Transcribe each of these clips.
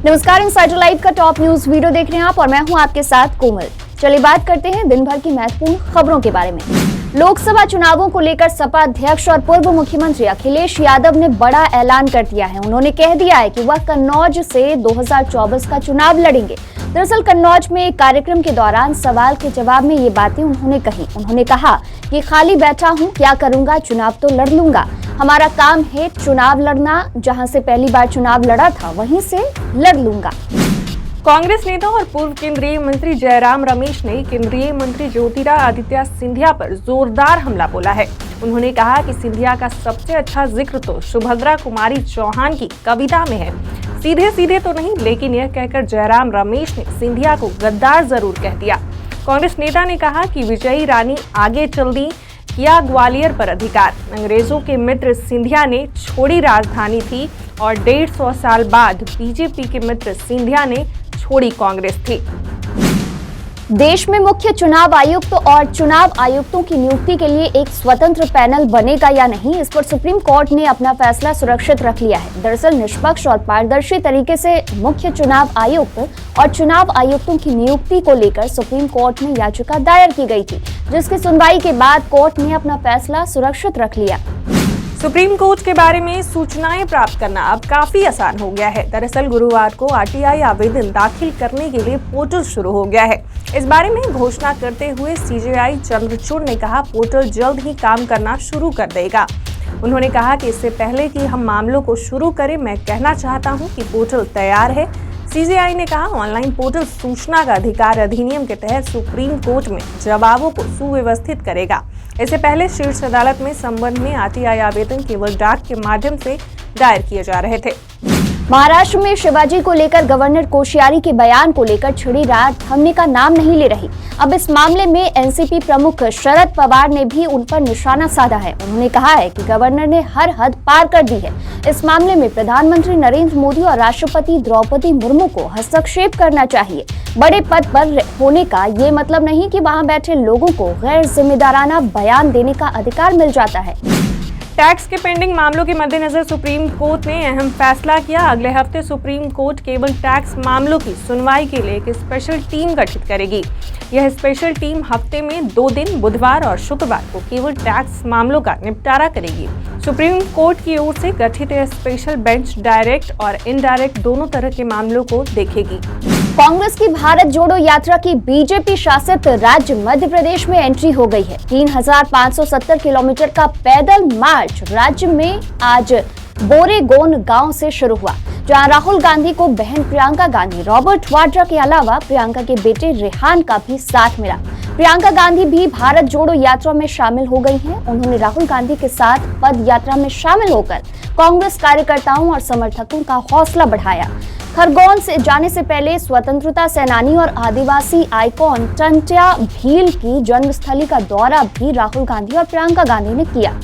नमस्कार, insider live का top news video देख रहे हैं आप और मैं हूं आपके साथ कोमल। चलिए बात करते हैं दिन भर की महत्वपूर्ण खबरों के बारे में। लोकसभा चुनावों को लेकर सपा अध्यक्ष और पूर्व मुख्यमंत्री अखिलेश यादव ने बड़ा ऐलान कर दिया है। उन्होंने कह दिया है कि वह कन्नौज से 2024 का चुनाव लड़ेंगे। दरअसल कन्नौज में एक कार्यक्रम के दौरान सवाल के जवाब में ये बातें उन्होंने कही। उन्होंने कहा कि खाली बैठा हूं, क्या करूंगा, चुनाव तो लड़ लूंगा। हमारा काम है चुनाव लड़ना, जहां से पहली बार चुनाव लड़ा था वहीं से लड़ लूंगा। कांग्रेस नेता और पूर्व केंद्रीय मंत्री जयराम रमेश ने केंद्रीय मंत्री ज्योतिरादित्य सिंधिया पर जोरदार हमला बोला है। उन्होंने कहा कि सिंधिया का सबसे अच्छा जिक्र तो सुभद्रा कुमारी चौहान की कविता में है। सीधे सीधे तो नहीं, लेकिन यह कहकर जयराम रमेश ने सिंधिया को गद्दार जरूर कह दिया। कांग्रेस नेता ने कहा कि विजयी रानी आगे चल दी, किया ग्वालियर पर अधिकार। अंग्रेजों के मित्र सिंधिया ने छोड़ी राजधानी थी और 150 साल बाद बीजेपी के मित्र सिंधिया ने छोड़ी कांग्रेस थी। देश में मुख्य चुनाव आयुक्त और चुनाव आयुक्तों की नियुक्ति के लिए एक स्वतंत्र पैनल बनेगा या नहीं, इस पर सुप्रीम कोर्ट ने अपना फैसला सुरक्षित रख लिया है। दरअसल निष्पक्ष और पारदर्शी तरीके से मुख्य चुनाव आयुक्त और चुनाव आयुक्तों की नियुक्ति को लेकर सुप्रीम कोर्ट में याचिका दायर की गई थी, जिसकी सुनवाई के बाद कोर्ट ने अपना फैसला सुरक्षित रख लिया। सुप्रीम कोर्ट के बारे में सूचनाएं प्राप्त करना अब काफी आसान हो गया है। दरअसल गुरुवार को आरटीआई आवेदन दाखिल करने के लिए पोर्टल शुरू हो गया है। इस बारे में घोषणा करते हुए सीजेआई चंद्रचूड़ ने कहा, पोर्टल जल्द ही काम करना शुरू कर देगा। उन्होंने कहा कि इससे पहले कि हम मामलों को शुरू करें, मैं कहना चाहता हूं कि पोर्टल तैयार है। सीजेआई ने कहा, ऑनलाइन पोर्टल सूचना का अधिकार अधिनियम के तहत सुप्रीम कोर्ट में जवाबों को सुव्यवस्थित करेगा। इससे पहले शीर्ष अदालत में संबंध में आरटीआई आवेदन केवल डाक के माध्यम से दायर किए जा रहे थे। महाराष्ट्र में शिवाजी को लेकर गवर्नर कोश्यारी के बयान को लेकर छिड़ी रात थमने का नाम नहीं ले रही। अब इस मामले में एनसीपी प्रमुख शरद पवार ने भी उन पर निशाना साधा है। उन्होंने कहा है कि गवर्नर ने हर हद पार कर दी है। इस मामले में प्रधानमंत्री नरेंद्र मोदी और राष्ट्रपति द्रौपदी मुर्मू को हस्तक्षेप करना चाहिए। बड़े पद पर होने का ये मतलब नहीं कि वहां बैठे लोगों को गैर जिम्मेदाराना बयान देने का अधिकार मिल जाता है। टैक्स के पेंडिंग मामलों के मद्देनजर सुप्रीम कोर्ट ने अहम फैसला किया। अगले हफ्ते सुप्रीम कोर्ट केवल टैक्स मामलों की सुनवाई के लिए एक स्पेशल टीम गठित करेगी। यह स्पेशल टीम हफ्ते में 2 दिन बुधवार और शुक्रवार को केवल टैक्स मामलों का निपटारा करेगी। सुप्रीम कोर्ट की ओर से गठित यह स्पेशल बेंच डायरेक्ट और इनडायरेक्ट दोनों तरह के मामलों को देखेगी। कांग्रेस की भारत जोड़ो यात्रा की बीजेपी शासित राज्य मध्य प्रदेश में एंट्री हो गई है। 3570 किलोमीटर का पैदल मार्च राज्य में आज बोरेगोन गांव से शुरू हुआ, जहां राहुल गांधी को बहन प्रियंका गांधी, रॉबर्ट वाड्रा के अलावा प्रियंका के बेटे रेहान का भी साथ मिला। प्रियंका गांधी भी भारत जोड़ो यात्रा में शामिल हो गई हैं। उन्होंने राहुल गांधी के साथ पद यात्रा में शामिल होकर कांग्रेस कार्यकर्ताओं और समर्थकों का हौसला बढ़ाया। खरगोन से जाने से पहले स्वतंत्रता सेनानी और आदिवासी आइकॉन टंट्या भील की जन्मस्थली का दौरा भी राहुल गांधी और प्रियंका गांधी ने किया।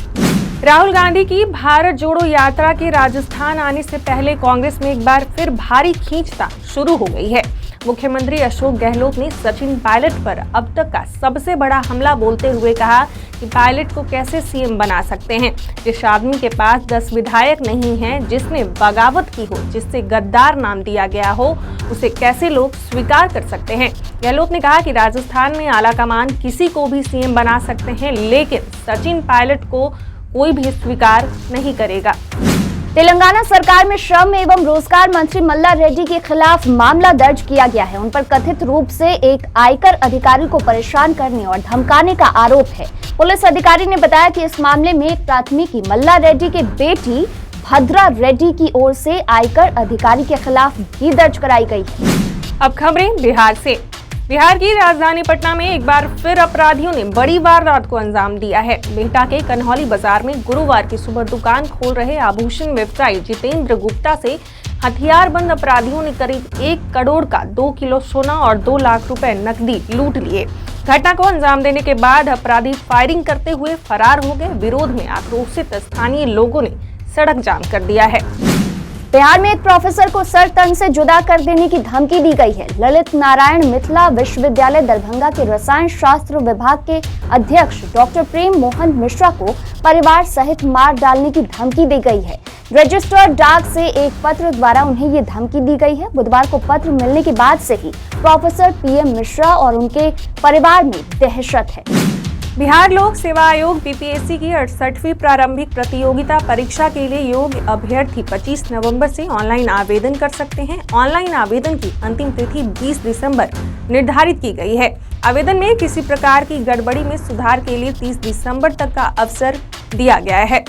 राहुल गांधी की भारत जोड़ो यात्रा के राजस्थान आने से पहले कांग्रेस में एक बार फिर भारी खींचतान शुरू हो गई है। मुख्यमंत्री अशोक गहलोत ने सचिन पायलट पर अब तक का सबसे बड़ा हमला बोलते हुए कहा कि पायलट को कैसे सीएम बना सकते हैं। जिस आदमी के पास 10 विधायक नहीं हैं, जिसने बगावत की हो, जिससे गद्दार नाम दिया गया हो, उसे कैसे लोग स्वीकार कर सकते हैं। गहलोत ने कहा कि राजस्थान में आलाकमान किसी को भी सीएम बना सकते हैं, लेकिन सचिन पायलट को कोई भी स्वीकार नहीं करेगा। तेलंगाना सरकार में श्रम एवं रोजगार मंत्री मल्ला रेड्डी के खिलाफ मामला दर्ज किया गया है। उन पर कथित रूप से एक आयकर अधिकारी को परेशान करने और धमकाने का आरोप है। पुलिस अधिकारी ने बताया कि इस मामले में एक प्राथमिकी मल्ला रेड्डी के बेटी भद्रा रेड्डी की ओर से आयकर अधिकारी के खिलाफ भी दर्ज कराई गई है। अब खबरें बिहार से। बिहार की राजधानी पटना में एक बार फिर अपराधियों ने बड़ी वारदात को अंजाम दिया है। बिहटा के कन्हौली बाजार में गुरुवार की सुबह दुकान खोल रहे आभूषण व्यवसायी जितेंद्र गुप्ता से हथियारबंद अपराधियों ने करीब 1 करोड़ का 2 किलो सोना और 2 लाख रुपए नकदी लूट लिए। घटना को अंजाम देने के बाद अपराधी फायरिंग करते हुए फरार हो गए। विरोध में आक्रोशित स्थानीय लोगों ने सड़क जाम कर दिया है। बिहार में एक प्रोफेसर को सर तन से जुदा कर देने की धमकी दी गई है। ललित नारायण मिथिला विश्वविद्यालय दरभंगा के रसायन शास्त्र विभाग के अध्यक्ष डॉक्टर प्रेम मोहन मिश्रा को परिवार सहित मार डालने की धमकी दी गई है। रजिस्टर्ड डाक से एक पत्र द्वारा उन्हें ये धमकी दी गई है। बुधवार को पत्र मिलने के बाद से ही प्रोफेसर पीएम मिश्रा और उनके परिवार में दहशत है। बिहार लोक सेवा आयोग बीपीएससी की 68वीं प्रारंभिक प्रतियोगिता परीक्षा के लिए योग्य अभ्यर्थी 25 नवंबर से ऑनलाइन आवेदन कर सकते हैं। ऑनलाइन आवेदन की अंतिम तिथि 20 दिसंबर निर्धारित की गई है। आवेदन में किसी प्रकार की गड़बड़ी में सुधार के लिए 30 दिसंबर तक का अवसर दिया गया है।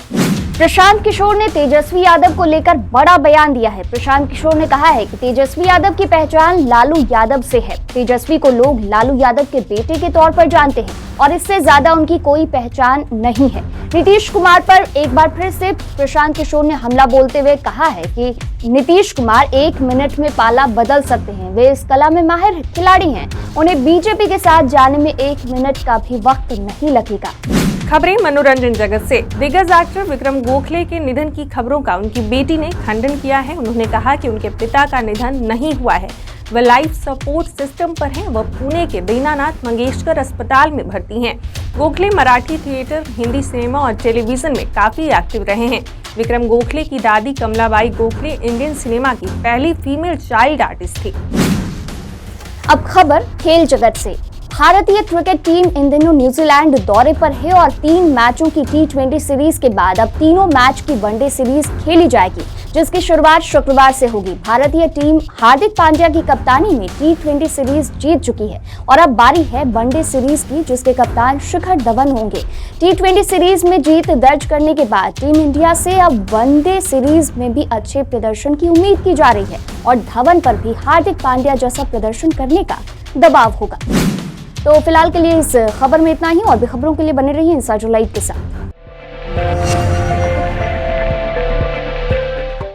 प्रशांत किशोर ने तेजस्वी यादव को लेकर बड़ा बयान दिया है। प्रशांत किशोर ने कहा है कि तेजस्वी यादव की पहचान लालू यादव से है। तेजस्वी को लोग लालू यादव के बेटे के तौर पर जानते हैं और इससे ज्यादा उनकी कोई पहचान नहीं है। नीतीश कुमार पर एक बार फिर से प्रशांत किशोर ने हमला बोलते हुए कहा है कि नीतीश कुमार 1 मिनट में पाला बदल सकते हैं। वे इस कला में माहिर खिलाड़ी हैं। उन्हें बीजेपी के साथ जाने में 1 मिनट का भी वक्त नहीं लगेगा। खबरें मनोरंजन जगत से। दिग्गज एक्टर विक्रम गोखले के निधन की खबरों का उनकी बेटी ने खंडन किया है। उन्होंने कहा कि उनके पिता का निधन नहीं हुआ है, वह लाइफ सपोर्ट सिस्टम पर हैं। वह पुणे के दीनानाथ मंगेशकर अस्पताल में भर्ती हैं। गोखले मराठी थिएटर, हिंदी सिनेमा और टेलीविजन में काफी एक्टिव रहे हैं। विक्रम गोखले की दादी कमलाबाई गोखले इंडियन सिनेमा की पहली फीमेल चाइल्ड आर्टिस्ट थी। अब खबर खेल जगत से। भारतीय क्रिकेट टीम इन दिनों न्यूजीलैंड दौरे पर है और 3 मैचों की T20 सीरीज के बाद अब तीनों मैच की वनडे सीरीज खेली जाएगी, जिसकी शुरुआत शुक्रवार से होगी। भारतीय टीम हार्दिक पांड्या की कप्तानी में T20 सीरीज जीत चुकी है और अब बारी है वनडे सीरीज की, जिसके कप्तान शिखर धवन होंगे। T20 सीरीज में जीत दर्ज करने के बाद टीम इंडिया से अब वनडे सीरीज में भी अच्छे प्रदर्शन की उम्मीद की जा रही है और धवन पर भी हार्दिक पांड्या जैसा प्रदर्शन करने का दबाव होगा। तो फिलहाल के लिए इस खबर में इतना ही। और भी खबरों के लिए बने रहिए इंसाइडर लाइव के साथ।